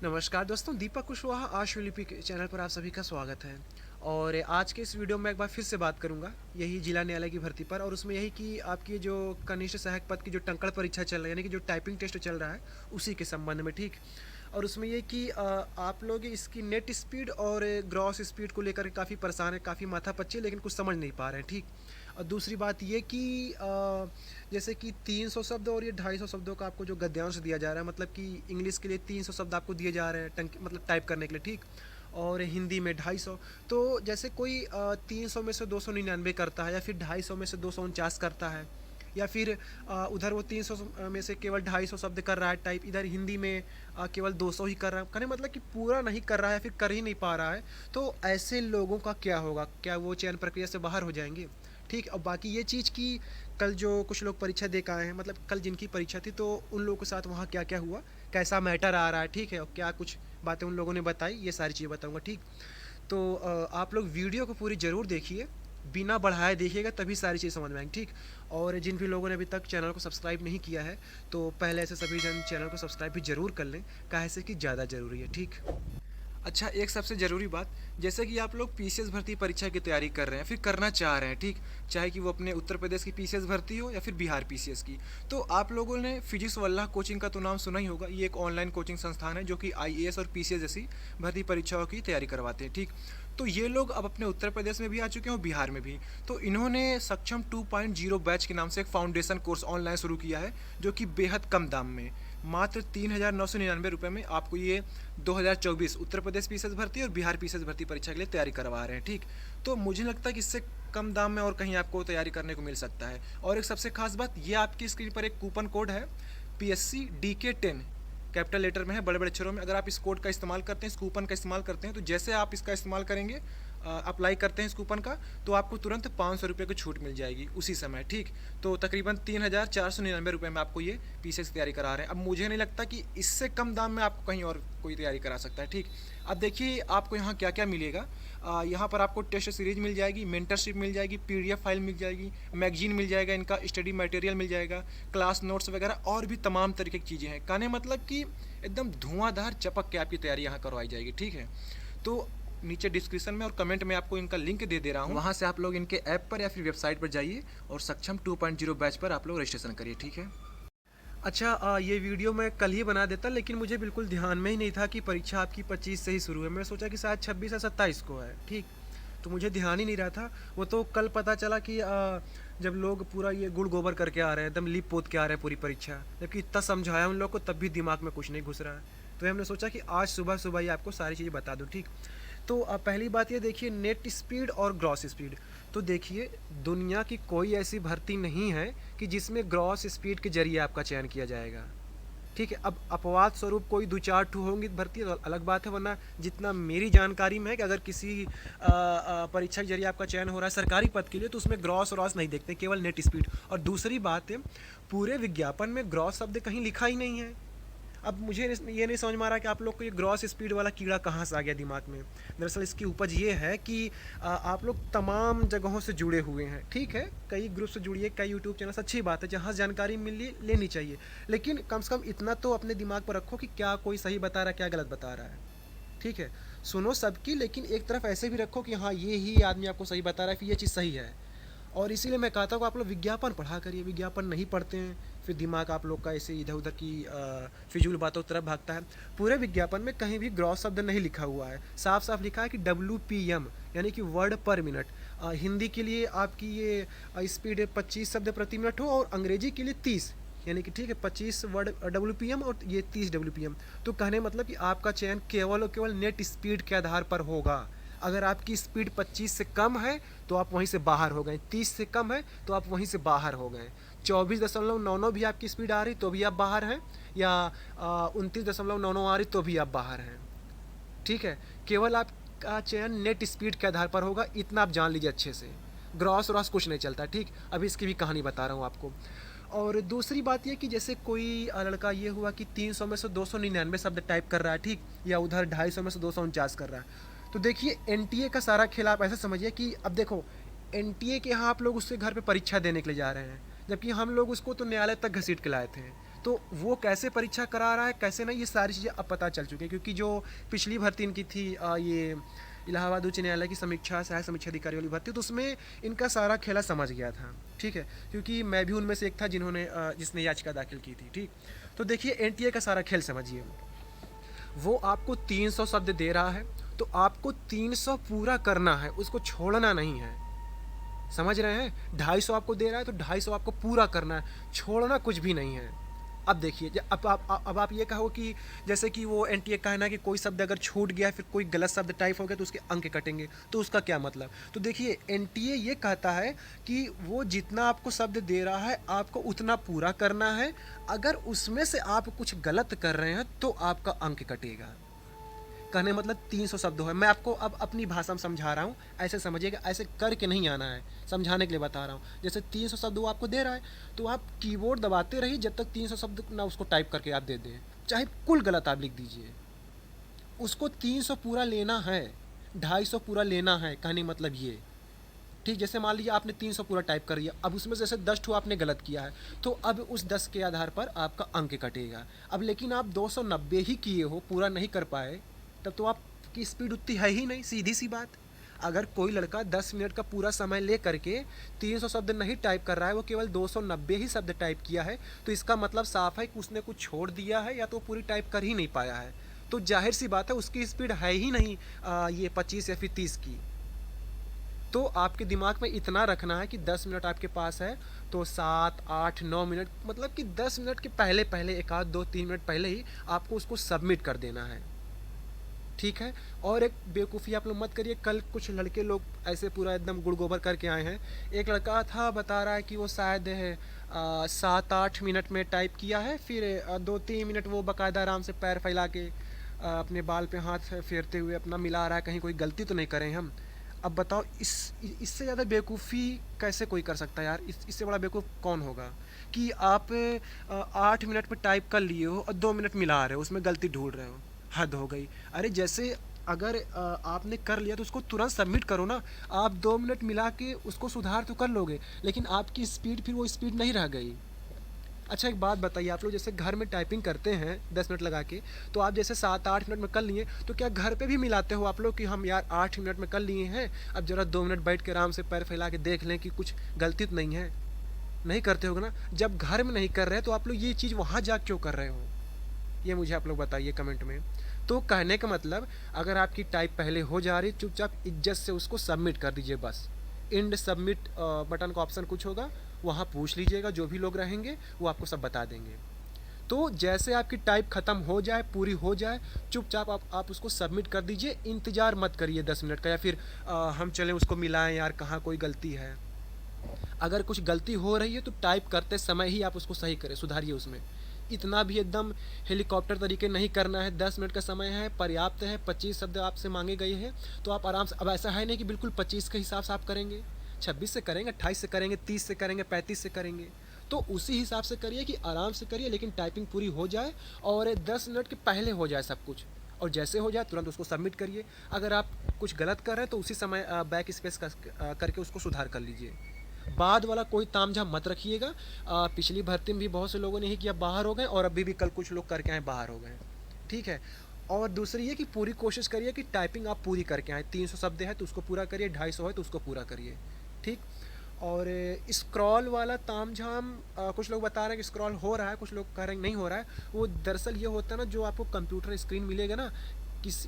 नमस्कार दोस्तों, दीपक कुशवाहा आशुलिपि के चैनल पर आप सभी का स्वागत है। और आज के इस वीडियो में एक बार फिर से बात करूंगा यही जिला न्यायालय की भर्ती पर, और उसमें यही कि आपकी जो कनिष्ठ सहायक पद की जो टंकण परीक्षा चल रही है, यानी कि जो टाइपिंग टेस्ट चल रहा है, उसी के संबंध में। ठीक। और उसमें ये कि आप लोग इसकी नेट स्पीड और ग्रॉस स्पीड को लेकर काफ़ी परेशान है, काफ़ी माथापच्ची है, लेकिन कुछ समझ नहीं पा रहे हैं। ठीक। और दूसरी बात ये कि जैसे कि 300 शब्द और ये 250 शब्दों का आपको जो गद्यांश दिया जा रहा है, मतलब कि इंग्लिश के लिए 300 शब्द आपको दिए जा रहे हैं मतलब टाइप करने के लिए। ठीक। और हिंदी में 250। तो जैसे कोई 300 में से 299 करता है, या फिर 250 में से 249 करता है, या फिर उधर वो 300 में से केवल 250 शब्द कर रहा है टाइप, इधर हिंदी में केवल 200 ही कर रहा है, कहने मतलब कि पूरा नहीं कर रहा है, फिर कर ही नहीं पा रहा है। तो ऐसे लोगों का क्या होगा? क्या वो चयन प्रक्रिया से बाहर हो जाएंगे? ठीक। और बाकी ये चीज़ कि कल जो कुछ लोग परीक्षा दे के आए हैं, मतलब कल जिनकी परीक्षा थी, तो उन लोगों के साथ वहाँ क्या क्या हुआ, कैसा मैटर आ रहा है, ठीक है, और क्या कुछ बातें उन लोगों ने बताई, ये सारी चीज़ें बताऊँगा। ठीक। तो आप लोग वीडियो को पूरी ज़रूर देखिए, बिना बढ़ाए देखिएगा, तभी सारी चीज़ समझ में आएंगी। ठीक। और जिन भी लोगों ने अभी तक चैनल को सब्सक्राइब नहीं किया है, तो पहले ऐसे सभी जन चैनल को सब्सक्राइब भी ज़रूर कर लें, काहे से कि ज़्यादा ज़रूरी है। ठीक। अच्छा, एक सबसे ज़रूरी बात, जैसे कि आप लोग पीसीएस भर्ती परीक्षा की तैयारी कर रहे हैं, फिर करना चाह रहे हैं, ठीक, चाहे कि वो अपने उत्तर प्रदेश की पीसीएस भर्ती हो या फिर बिहार पीसीएस की, तो आप लोगों ने फिजिक्स वल्लाह कोचिंग का तो नाम सुना ही होगा। ये एक ऑनलाइन कोचिंग संस्थान है जो कि आईएएस और पीसीएस जैसी भर्ती परीक्षाओं की तैयारी करवाते हैं। ठीक। तो ये लोग अब अपने उत्तर प्रदेश में भी आ चुके हैं और बिहार में भी। तो इन्होंने सक्षम 2.0 बैच के नाम से एक फाउंडेशन कोर्स ऑनलाइन शुरू किया है, जो कि बेहद कम दाम में, मात्र 3,999 रुपये में आपको ये 2024 उत्तर प्रदेश पीसीएस भर्ती और बिहार पीसीएस भर्ती परीक्षा के लिए तैयारी करवा रहे हैं। ठीक। तो मुझे लगता है कि इससे कम दाम में और कहीं आपको तैयारी करने को मिल सकता है। और एक सबसे खास बात, ये आपकी स्क्रीन पर एक कूपन कोड है, PSC DK10, कैपिटल लेटर में है, बड़े बड़े अक्षरों में। अगर आप इस कोड का इस्तेमाल करते हैं, इस कूपन का इस्तेमाल करते हैं, तो जैसे आप इसका इस्तेमाल करेंगे, अप्लाई करते हैं इस कूपन का, तो आपको तुरंत 500 रुपये की छूट मिल जाएगी उसी समय। ठीक। तो तकरीबन 3,499 रुपये में आपको ये पीसीएस की तैयारी करा रहे हैं। अब मुझे नहीं लगता कि इससे कम दाम में आपको कहीं और कोई तैयारी करा सकता है। ठीक। अब देखिए आपको यहाँ क्या क्या मिलेगा। यहाँ पर आपको टेस्ट सीरीज मिल जाएगी, मेंटरशिप मिल जाएगी, PDF फाइल मिल जाएगी, मैगजीन मिल जाएगा, इनका स्टडी मटेरियल मिल जाएगा, क्लास नोट्स वगैरह, और भी तमाम तरीके की चीज़ें हैं। कहने मतलब कि एकदम धुआंधार चपक के आपकी तैयारी यहाँ करवाई जाएगी। ठीक है। तो नीचे डिस्क्रिप्शन में और कमेंट में आपको इनका लिंक दे दे रहा हूँ, वहाँ से आप लोग इनके ऐप पर या फिर वेबसाइट पर जाइए और सक्षम 2.0 बैच पर आप लोग रजिस्ट्रेशन करिए। ठीक है। अच्छा, ये वीडियो मैं कल ही बना देता, लेकिन मुझे बिल्कुल ध्यान में ही नहीं था कि परीक्षा आपकी 25 से ही शुरू है। मैं सोचा कि शायद 26 या 27 को है। ठीक। तो मुझे ध्यान ही नहीं रहा था। वो तो कल पता चला कि जब लोग पूरा ये गुड़ गोबर करके आ रहे हैं, एकदम लीप पोत के आ रहे हैं पूरी परीक्षा, जबकि इतना समझाया उन लोग को, तब भी दिमाग में कुछ नहीं घुस रहा है। तो हमने सोचा कि आज सुबह सुबह ही आपको सारी चीज़ें बता दूँ। ठीक। तो पहली बात ये देखिए, नेट स्पीड और ग्रॉस स्पीड। तो देखिए, दुनिया की कोई ऐसी भर्ती नहीं है कि जिसमें ग्रॉस स्पीड के जरिए आपका चयन किया जाएगा। ठीक है। अब अपवाद स्वरूप कोई दो चार ठू होंगी भर्ती, तो अलग बात है, वरना जितना मेरी जानकारी में है कि अगर किसी परीक्षा के जरिए आपका चयन हो रहा है सरकारी पद के लिए, तो उसमें ग्रॉस व्रॉस नहीं देखते, केवल नेट स्पीड। और दूसरी बात है, पूरे विज्ञापन में ग्रॉस शब्द कहीं लिखा ही नहीं है। अब मुझे ये नहीं समझ में आ रहा कि आप लोग को ये ग्रॉस स्पीड वाला कीड़ा कहाँ से आ गया दिमाग में। दरअसल इसकी उपज ये है कि आप लोग तमाम जगहों से जुड़े हुए हैं। ठीक है, कई ग्रुप से जुड़िए, कई यूट्यूब चैनल से, अच्छी बात है, जहाँ जानकारी मिली लेनी चाहिए, लेकिन कम से कम इतना तो अपने दिमाग पर रखो कि क्या कोई सही बता रहा है, क्या गलत बता रहा है। ठीक है। सुनो सबकी, लेकिन एक तरफ ऐसे भी रखो कि हाँ, ये ही आदमी आपको सही बता रहा है, फिर ये चीज़ सही है। और इसीलिए मैं कहता हूँ आप लोग विज्ञापन पढ़ा करिए। विज्ञापन नहीं पढ़ते हैं, फिर दिमाग आप लोग का ऐसे इधर उधर की फिजूल बातों की तरफ भागता है। पूरे विज्ञापन में कहीं भी ग्रॉस शब्द नहीं लिखा हुआ है, साफ साफ लिखा है कि WPM, यानी कि वर्ड पर मिनट। हिंदी के लिए आपकी ये स्पीड 25 शब्द प्रति मिनट हो, और अंग्रेजी के लिए 30, यानी कि ठीक है 25 वर्ड WPM और ये 30 WPM। तो कहने मतलब कि आपका चयन केवल और केवल नेट स्पीड के आधार पर होगा। अगर आपकी स्पीड 25 से कम है तो आप वहीं से बाहर हो गए, 30 से कम है तो आप वहीं से बाहर हो गए, 24.99 भी आपकी स्पीड आ रही तो भी आप बाहर हैं, या 29.99 आ रही तो भी आप बाहर हैं। ठीक है। केवल आपका चयन नेट स्पीड के आधार पर होगा, इतना आप जान लीजिए अच्छे से। ग्रॉस व्रॉस कुछ नहीं चलता। ठीक। अभी इसकी भी कहानी बता रहा हूँ आपको। और दूसरी बात ये कि जैसे कोई लड़का ये हुआ कि 300 में से 299 शब्द टाइप कर रहा है, ठीक, या उधर 250 में से 249 कर रहा है। तो देखिए, NTA का सारा खेल आप ऐसे समझिए कि अब देखो, एनटीए के यहाँ आप लोग उसके घर पे परीक्षा देने के लिए जा रहे हैं, जबकि हम लोग उसको तो न्यायालय तक घसीट के लाए थे। तो वो कैसे परीक्षा करा रहा है, कैसे नहीं, ये सारी चीज़ें अब पता चल चुकी है, क्योंकि जो पिछली भर्ती इनकी थी ये इलाहाबाद उच्च न्यायालय की समीक्षा सहायक समीक्षा अधिकारी वाली भर्ती, तो उसमें इनका सारा खेला समझ गया था। ठीक है, क्योंकि मैं भी उनमें से एक था जिसने याचिका दाखिल की थी। ठीक, तो देखिए एनटीए का सारा खेल समझिए। वो आपको 300 शब्द दे रहा है, तो आपको 300 पूरा करना है, उसको छोड़ना नहीं है। समझ रहे हैं? 250 आपको दे रहा है तो 250 आपको पूरा करना है, छोड़ना कुछ भी नहीं है। अब देखिए, अब आप ये कहो कि जैसे कि वो एनटीए का है ना कि कोई शब्द अगर छूट गया, फिर कोई गलत शब्द टाइप हो गया तो उसके अंक कटेंगे, तो उसका क्या मतलब? तो देखिए एनटीए ये कहता है कि वो जितना आपको शब्द दे रहा है आपको उतना पूरा करना है, अगर उसमें से आप कुछ गलत कर रहे हैं तो आपका अंक कटेगा। कहने मतलब 300 शब्द है। मैं आपको अब अपनी भाषा में समझा रहा हूँ, ऐसे समझिएगा, ऐसे करके नहीं आना है, समझाने के लिए बता रहा हूँ। जैसे 300 शब्द वो आपको दे रहा है, तो आप कीबोर्ड दबाते रहिए जब तक 300 शब्द ना उसको टाइप करके आप दे दें, चाहे कुल गलत आप लिख दीजिए। उसको 300 पूरा लेना है, 250 पूरा लेना है, कहने मतलब ये। ठीक, जैसे मान लीजिए आपने 300 पूरा टाइप कर दिया, अब उसमें जैसे 10 ठो आपने गलत किया है, तो अब उस 10 के आधार पर आपका अंक कटेगा। अब लेकिन आप 290 ही किए हो, पूरा नहीं कर पाए, तब तो आपकी स्पीड उतनी है ही नहीं, सीधी सी बात। अगर कोई लड़का 10 मिनट का पूरा समय ले करके 300 शब्द नहीं टाइप कर रहा है, वो केवल 290 ही शब्द टाइप किया है, तो इसका मतलब साफ है कि उसने कुछ छोड़ दिया है या तो पूरी टाइप कर ही नहीं पाया है। तो जाहिर सी बात है उसकी स्पीड है ही नहीं ये 25 या फिर 30 की। तो आपके दिमाग में इतना रखना है कि 10 मिनट आपके पास है, तो 7, 8, 9 मिनट, मतलब कि 10 मिनट के पहले पहले, एक आध 2, 3 मिनट पहले ही आपको उसको सबमिट कर देना है। ठीक है, और एक बेवकूफ़ी आप लोग मत करिए। कल कुछ लड़के लोग ऐसे पूरा एकदम गुड़ गोबर करके आए हैं। एक लड़का था, बता रहा है कि वो शायद है 7-8 मिनट में टाइप किया है, फिर 2-3 मिनट वो बाकायदा आराम से पैर फैला के अपने बाल पे हाथ फेरते हुए अपना मिला रहा है, कहीं कोई गलती तो नहीं करें हम। अब बताओ इससे ज़्यादा बेवकूफ़ी कैसे कोई कर सकता है यार? इससे बड़ा बेवकूफ़ कौन होगा कि आप 8 मिनट में टाइप कर लिए हो और 2 मिनट मिला रहे हो, उसमें गलती ढूंढ रहे हो। हद हो गई। अरे जैसे अगर आपने कर लिया तो उसको तुरंत सबमिट करो ना। आप 2 मिनट मिला के उसको सुधार तो कर लोगे, लेकिन आपकी स्पीड फिर वो स्पीड नहीं रह गई। अच्छा एक बात बताइए, आप लोग जैसे घर में टाइपिंग करते हैं 10 मिनट लगा के, तो आप जैसे 7-8 मिनट में कर लिए, तो क्या घर पे भी मिलाते हो आप लोग कि हम यार 8 मिनट में कर लिए हैं, अब ज़रा 2 मिनट बैठ के आराम से पैर फैला के देख लें कि कुछ गलती तो नहीं है? नहीं करते होगे ना। जब घर में नहीं कर रहे तो आप लोग ये चीज़ वहाँ जा क्यों कर रहे हो? ये मुझे आप लोग बताइए कमेंट में। तो कहने का मतलब, अगर आपकी टाइप पहले हो जा रही, चुपचाप इज्जत से उसको सबमिट कर दीजिए बस। इंड सबमिट बटन का ऑप्शन कुछ होगा, वहाँ पूछ लीजिएगा, जो भी लोग रहेंगे वो आपको सब बता देंगे। तो जैसे आपकी टाइप ख़त्म हो जाए, पूरी हो जाए, चुपचाप आप उसको सबमिट कर दीजिए। इंतज़ार मत करिए 10 मिनट का, या फिर हम चलें उसको मिलाएं यार, कहाँ कोई गलती है। अगर कुछ गलती हो रही है तो टाइप करते समय ही आप उसको सही करें, सुधारिए उसमें। इतना भी एकदम हेलीकॉप्टर तरीके नहीं करना है। 10 मिनट का समय है, पर्याप्त है। 25 शब्द आपसे मांगे गए हैं, तो आप आराम से, अब ऐसा है नहीं कि बिल्कुल 25 के हिसाब से आप करेंगे, 26 से करेंगे, 28 से करेंगे, 30 से करेंगे, 35 से करेंगे। तो उसी हिसाब से करिए कि आराम से करिए, लेकिन टाइपिंग पूरी हो जाए और 10 मिनट के पहले हो जाए सब कुछ। और जैसे हो जाए तुरंत उसको सबमिट करिए। अगर आप कुछ गलत कर रहे हैं तो उसी समय बैक स्पेस करके उसको सुधार कर लीजिए। बाद वाला कोई तामझाम मत रखिएगा। पिछली भर्ती में भी बहुत से लोगों ने ही किया, बाहर हो गए, और अभी भी कल कुछ लोग करके आए, बाहर हो गए। ठीक है, और दूसरी ये कि पूरी कोशिश करिए कि टाइपिंग आप पूरी करके आए। 300 शब्द है तो उसको पूरा करिए, 250 है तो उसको पूरा करिए। ठीक, और स्क्रॉल वाला तामझाम कुछ लोग बता रहे हैं कि स्क्रॉल हो रहा है, कुछ लोग कह रहे हैं नहीं हो रहा है। वो दरअसल ये होता है ना, जो आपको कंप्यूटर स्क्रीन मिलेगा ना,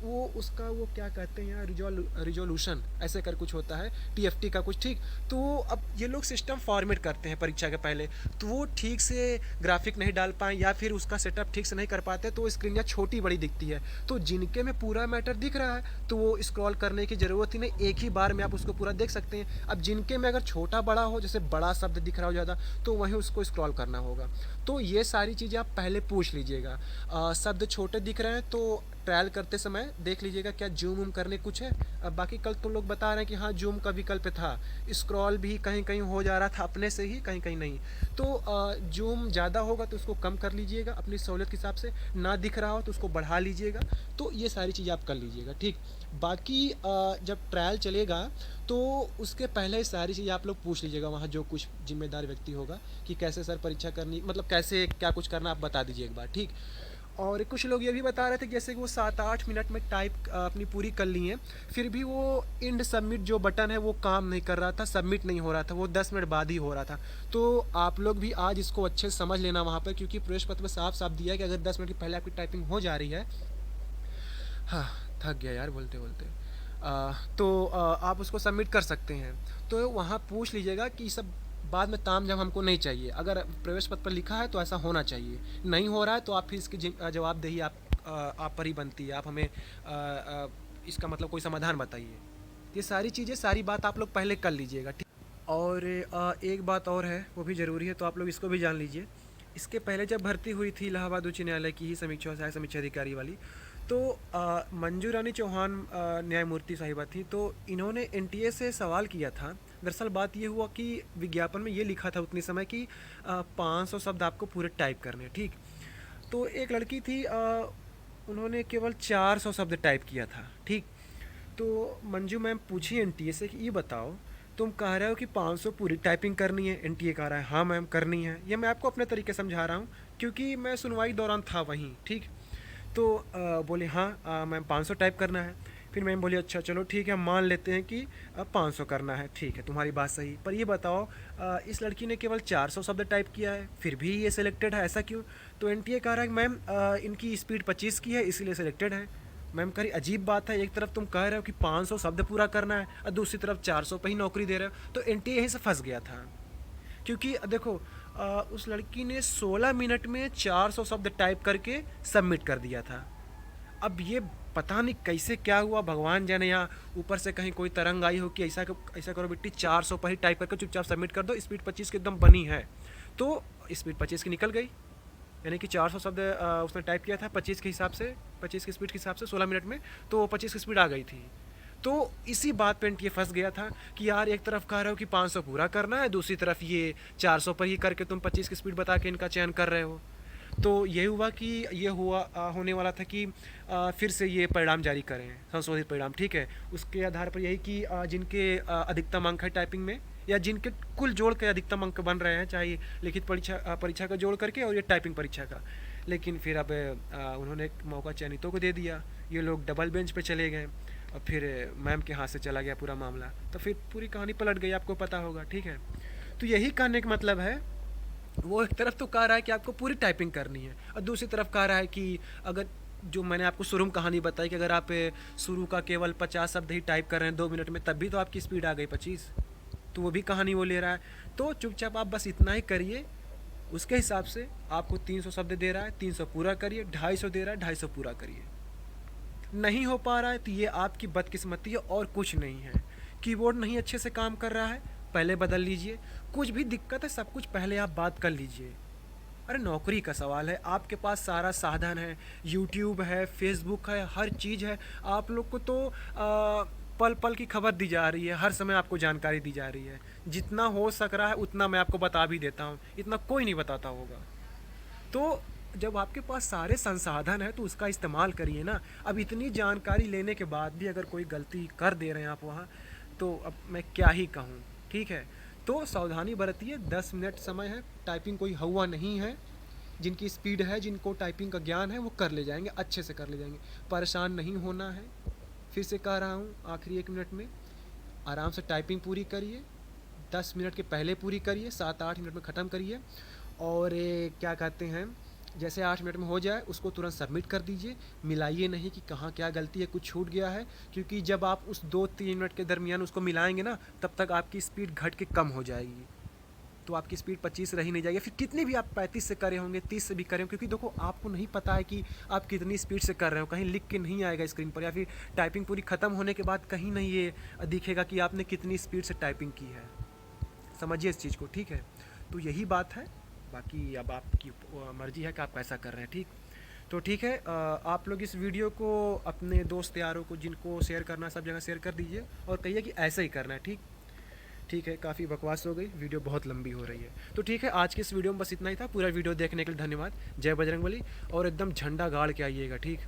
वो उसका वो क्या कहते हैं यार, रिजोल्यूशन ऐसे कर कुछ होता है, टीएफटी का कुछ। ठीक, तो अब ये लोग सिस्टम फॉर्मेट करते हैं परीक्षा के पहले, तो वो ठीक से ग्राफिक नहीं डाल पाए या फिर उसका सेटअप ठीक से नहीं कर पाते, तो स्क्रीन या छोटी बड़ी दिखती है। तो जिनके में पूरा मैटर दिख रहा है तो वो स्क्रॉल करने की ज़रूरत ही नहीं, एक ही बार में आप उसको पूरा देख सकते हैं। अब जिनके में अगर छोटा बड़ा हो, जैसे बड़ा शब्द दिख रहा हो ज़्यादा, तो वहीं उसको स्क्रॉल करना होगा। तो ये सारी चीज़ें आप पहले पूछ लीजिएगा। शब्द छोटे दिख रहे हैं तो ट्रायल करते समय देख लीजिएगा क्या जूम उम करने कुछ है। अब बाकी कल तो लोग बता रहे हैं कि हाँ जूम का विकल्प था, स्क्रॉल भी कहीं कहीं हो जा रहा था अपने से ही, कहीं कहीं नहीं। तो जूम ज़्यादा होगा तो उसको कम कर लीजिएगा अपनी सहूलियत के हिसाब से, ना दिख रहा हो तो उसको बढ़ा लीजिएगा। तो ये सारी चीज़ें आप कर लीजिएगा, ठीक। बाकी जब ट्रायल चलेगा तो उसके पहले ही सारी चीज़ें आप लोग पूछ लीजिएगा वहाँ जो कुछ जिम्मेदार व्यक्ति होगा कि कैसे सर परीक्षा करनी, मतलब कैसे क्या कुछ करना, आप बता दीजिए एक बार, ठीक। और कुछ लोग ये भी बता रहे थे कि जैसे कि वो 7-8 मिनट में टाइप अपनी पूरी कर ली है, फिर भी वो इंड सबमिट जो बटन है वो काम नहीं कर रहा था, सबमिट नहीं हो रहा था, वो 10 मिनट बाद ही हो रहा था। तो आप लोग भी आज इसको अच्छे से समझ लेना वहाँ पर, क्योंकि प्रवेश पत्र में साफ साफ दिया है कि अगर 10 मिनट के पहले आपकी टाइपिंग हो जा रही है, हाँ थक गया यार बोलते बोलते, तो आप उसको सबमिट कर सकते हैं। तो वहाँ पूछ लीजिएगा कि सब बाद में तामझाम हमको नहीं चाहिए, अगर प्रवेश पत्र पर लिखा है तो ऐसा होना चाहिए, नहीं हो रहा है तो आप फिर इसकी जवाबदेही आप पर ही बनती है, आप हमें इसका मतलब कोई समाधान बताइए। ये सारी चीज़ें, सारी बात आप लोग पहले कर लीजिएगा, ठीक। और एक बात और है, वो भी ज़रूरी है, तो आप लोग इसको भी जान लीजिए। इसके पहले जब भर्ती हुई थी इलाहाबाद उच्च न्यायालय की ही समीक्षा सहायक समीक्षा अधिकारी वाली, तो मंजू रानी चौहान न्यायमूर्ति साहिबा थी, तो इन्होंने एनटीए से सवाल किया था। दरअसल बात ये हुआ कि विज्ञापन में ये लिखा था उतनी समय कि 500 शब्द आपको पूरे टाइप करने हैं, ठीक। तो एक लड़की थी, उन्होंने केवल 400 शब्द टाइप किया था, ठीक। तो मंजू मैम पूछी एनटीए से कि ये बताओ, तुम कह रहे हो कि 500 पूरी टाइपिंग करनी है, एनटीए कह रहा है हाँ मैम करनी है। ये मैं आपको अपने तरीके समझा रहा हूँ क्योंकि मैं सुनवाई दौरान था वहीं, ठीक। तो बोले हाँ मैम 500 टाइप करना है। फिर मैम बोली अच्छा चलो ठीक है, मान लेते हैं कि 500 करना है, ठीक है तुम्हारी बात सही, पर ये बताओ इस लड़की ने केवल 400 शब्द टाइप किया है, फिर भी ये सिलेक्टेड है, ऐसा क्यों? तो एनटीए कह रहा है मैम इनकी स्पीड 25 की है इसीलिए सिलेक्टेड है। मैम कह रही अजीब बात है, एक तरफ तुम कह रहे हो कि 500 शब्द पूरा करना है और दूसरी तरफ 400 पे ही नौकरी दे रहे हो। तो एनटीए यहीं से फंस गया था, क्योंकि देखो उस लड़की ने 16 मिनट में 400 शब्द टाइप करके सबमिट कर दिया था। अब ये पता नहीं कैसे क्या हुआ, भगवान जाने, यहाँ ऊपर से कहीं कोई तरंग आई हो कि ऐसा करो बेटी 400 पर ही टाइप करके चुपचाप सबमिट कर दो, स्पीड 25 की एकदम बनी है। तो स्पीड 25 की निकल गई, यानी कि 400 शब्द उसने टाइप किया था 25 के हिसाब से, 25 की स्पीड के हिसाब से 16 मिनट में, तो 25 की स्पीड आ गई थी। तो इसी बात पे ये फंस गया था कि यार एक तरफ कह रहे हो कि 500 पूरा करना है, दूसरी तरफ ये 400 पर ही करके तुम 25 की स्पीड बता के इनका चयन कर रहे हो। तो ये हुआ कि ये हुआ होने वाला था कि फिर से ये परिणाम जारी करें, संशोधित परिणाम, ठीक है। उसके आधार पर यही कि जिनके अधिकतम अंक है टाइपिंग में, या जिनके कुल जोड़ के अधिकतम अंक बन रहे हैं, चाहे लिखित परीक्षा का जोड़ करके और ये टाइपिंग परीक्षा का। लेकिन फिर अब उन्होंने एक मौका चयनितों को दे दिया, ये लोग डबल बेंच पे चले गए और फिर मैम के हाथ से चला गया पूरा मामला, तो फिर पूरी कहानी पलट गई, आपको पता होगा, ठीक है। तो यही कहने का मतलब है, वो एक तरफ तो कह रहा है कि आपको पूरी टाइपिंग करनी है और दूसरी तरफ कह रहा है कि अगर जो मैंने आपको शुरू में कहानी बताई कि अगर आप शुरू का केवल 50 शब्द ही टाइप कर रहे हैं 2 मिनट में, तब भी तो आपकी स्पीड आ गई 25, तो वो भी कहानी वो ले रहा है। तो चुपचाप आप बस इतना ही करिए, उसके हिसाब से आपको 300 शब्द दे रहा है 300 पूरा करिए, 250 दे रहा है 250 पूरा करिए। नहीं हो पा रहा है तो ये आपकी बदकिस्मती है और कुछ नहीं है। कीबोर्ड नहीं अच्छे से काम कर रहा है, पहले बदल लीजिए, कुछ भी दिक्कत है सब कुछ पहले आप बात कर लीजिए। अरे नौकरी का सवाल है, आपके पास सारा साधन है, यूट्यूब है, फेसबुक है, हर चीज़ है। आप लोग को तो पल पल की खबर दी जा रही है, हर समय आपको जानकारी दी जा रही है। जितना हो सक रहा है उतना मैं आपको बता भी देता हूँ, इतना कोई नहीं बताता होगा। तो जब आपके पास सारे संसाधन है तो उसका इस्तेमाल करिए ना। अब इतनी जानकारी लेने के बाद भी अगर कोई गलती कर दे रहे हैं आप वहाँ, तो अब मैं क्या ही कहूँ, ठीक है। तो सावधानी बरतिए, 10 मिनट समय है, टाइपिंग कोई हवा नहीं है। जिनकी स्पीड है, जिनको टाइपिंग का ज्ञान है, वो कर ले जाएंगे, अच्छे से कर ले जाएंगे, परेशान नहीं होना है। फिर से कह रहा हूँ, आखिरी 1 मिनट में आराम से टाइपिंग पूरी करिए, 10 मिनट के पहले पूरी करिए, 7-8 मिनट में ख़त्म करिए। और क्या कहते हैं, जैसे 8 मिनट में हो जाए उसको तुरंत सबमिट कर दीजिए। मिलाइए नहीं कि कहाँ क्या गलती है, कुछ छूट गया है, क्योंकि जब आप उस 2-3 मिनट के दरमियान उसको मिलाएंगे ना, तब तक आपकी स्पीड घट के कम हो जाएगी। तो आपकी स्पीड 25 रही नहीं जाएगी, फिर कितनी भी आप 35 से करे होंगे, 30 से भी करे होंगे, क्योंकि देखो आपको नहीं पता है कि आप कितनी स्पीड से कर रहे हो, कहीं लिख के नहीं आएगा स्क्रीन पर, या फिर टाइपिंग पूरी ख़त्म होने के बाद कहीं नहीं ये दिखेगा कि आपने कितनी स्पीड से टाइपिंग की है। समझिए इस चीज़ को, ठीक है। तो यही बात है, बाकी अब आपकी मर्ज़ी है कि आप कैसा कर रहे हैं, ठीक। तो ठीक है, आप लोग इस वीडियो को अपने दोस्त यारों को जिनको शेयर करना है सब जगह शेयर कर दीजिए और कहिए कि ऐसा ही करना है। ठीक ठीक है, काफ़ी बकवास हो गई, वीडियो बहुत लंबी हो रही है। तो ठीक है, आज की इस वीडियो में बस इतना ही था। पूरा वीडियो देखने के लिए धन्यवाद। जय बजरंगबली। और एकदम झंडा गाड़ के आइएगा। ठीक।